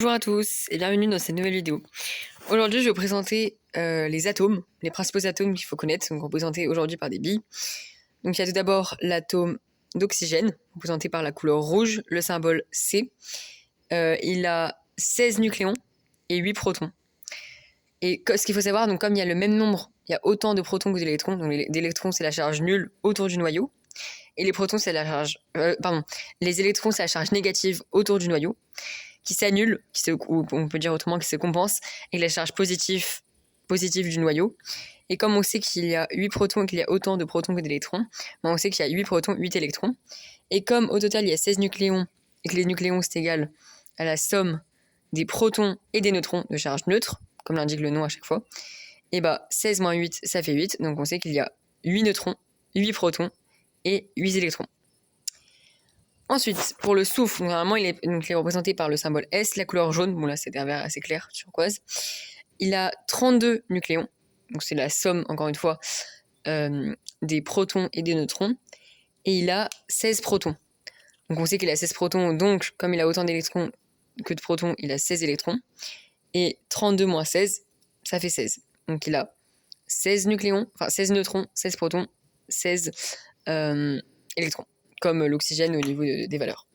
Bonjour à tous et bienvenue dans cette nouvelle vidéo. Aujourd'hui, je vais vous présenter les atomes, les principaux atomes qu'il faut connaître, sont représentés aujourd'hui par des billes. Donc il y a tout d'abord l'atome d'oxygène, représenté par la couleur rouge, le symbole C. Il a 16 nucléons et 8 protons. Et ce qu'il faut savoir, donc comme il y a le même nombre, il y a autant de protons que d'électrons, donc les électrons c'est la charge nulle autour du noyau, et les protons c'est la charge, les électrons c'est la charge négative autour du noyau, qui s'annule, ou on peut dire autrement qui se compense, avec la charge positive du noyau. Et comme on sait qu'il y a 8 protons et qu'il y a autant de protons que d'électrons, on sait qu'il y a 8 protons, 8 électrons. Et comme au total il y a 16 nucléons, et que les nucléons c'est égal à la somme des protons et des neutrons de charge neutre, comme l'indique le nom à chaque fois, et 16 moins 8, ça fait 8, donc on sait qu'il y a 8 neutrons, 8 protons et 8 électrons. Ensuite, pour le soufre, normalement, il est représenté par le symbole S, la couleur jaune. Bon, là, c'est un vert assez clair, turquoise. Il a 32 nucléons. Donc, c'est la somme, encore une fois, des protons et des neutrons. Et il a 16 protons. Donc, on sait qu'il a 16 protons. Donc, comme il a autant d'électrons que de protons, il a 16 électrons. Et 32 moins 16, ça fait 16. Donc, il a 16 nucléons, enfin 16 neutrons, 16 protons, 16 électrons, comme l'oxygène au niveau des valeurs.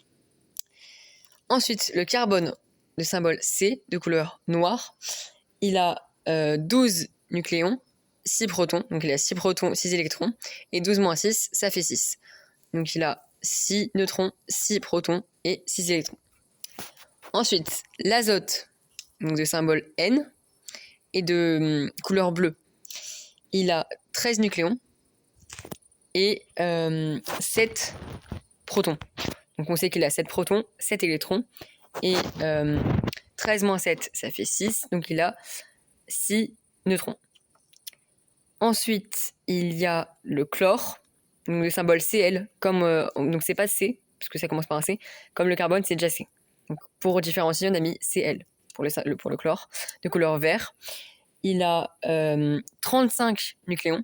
Ensuite, le carbone, le symbole C, de couleur noire, il a 12 nucléons, 6 protons, donc il a 6 protons, 6 électrons, et 12 moins 6, ça fait 6. Donc il a 6 neutrons, 6 protons et 6 électrons. Ensuite, l'azote, donc de symbole N, et de couleur bleue, il a 13 nucléons et 7 protons. Donc on sait qu'il a 7 protons, 7 électrons, et 13 moins 7, ça fait 6, donc il a 6 neutrons. Ensuite, il y a le chlore, donc le symbole Cl, donc c'est pas C, puisque ça commence par un C, comme le carbone, c'est déjà C. Donc pour différencier, on a mis Cl pour le chlore, de couleur vert. Il a 35 nucléons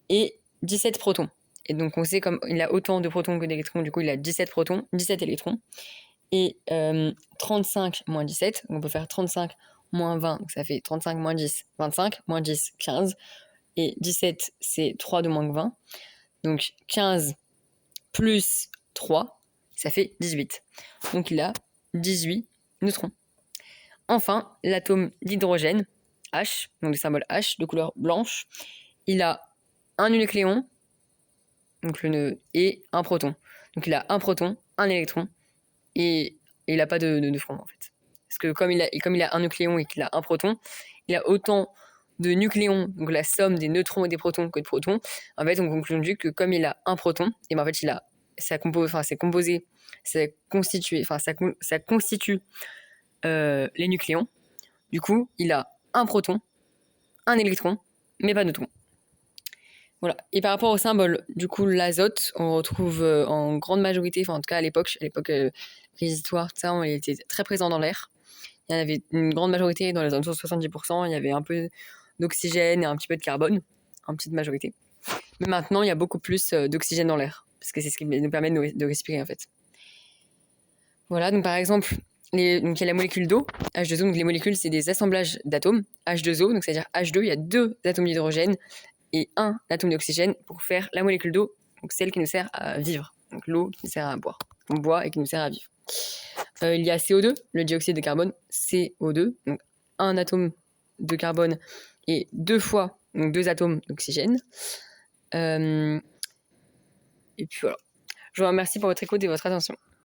et 17 protons. Et donc on sait comme il a autant de protons que d'électrons, du coup il a 17 protons, 17 électrons. Et 35 moins 17, donc on peut faire 35 moins 20, donc ça fait 35 moins 10, 25, moins 10, 15. Et 17, c'est 3 de moins que 20. Donc 15 plus 3, ça fait 18. Donc il a 18 neutrons. Enfin, l'atome d'hydrogène, H, donc le symbole H de couleur blanche, il a un nucléon, donc le nœud, et un proton. Donc il a un proton, un électron, et il n'a pas de front en fait. Parce que comme il a un nucléon et qu'il a un proton, il a autant de nucléons, donc la somme des neutrons et des protons que de protons. En fait, on conclut que comme il a un proton, et en fait ça constitue les nucléons. Du coup, il a un proton, un électron, mais pas de neutrons. Voilà. Et par rapport au symbole, du coup, l'azote, on retrouve en grande majorité, enfin en tout cas à l'époque préhistoire, ça, il était très présent dans l'air. Il y en avait une grande majorité, dans les alentours de 70%, il y avait un peu d'oxygène et un petit peu de carbone, en petite majorité. Mais maintenant, il y a beaucoup plus d'oxygène dans l'air, parce que c'est ce qui nous permet de respirer en fait. Voilà, donc par exemple, donc il y a la molécule d'eau, H2O, donc les molécules, c'est des assemblages d'atomes, H2O, donc c'est-à-dire H2, il y a 2 atomes d'hydrogène et un atome d'oxygène pour faire la molécule d'eau, donc celle qui nous sert à vivre, donc l'eau qui nous sert à boire, qu'on boit et qui nous sert à vivre. Il y a CO2, le dioxyde de carbone, CO2, donc un atome de carbone et 2 fois, donc 2 atomes d'oxygène. Et puis voilà. Je vous remercie pour votre écoute et votre attention.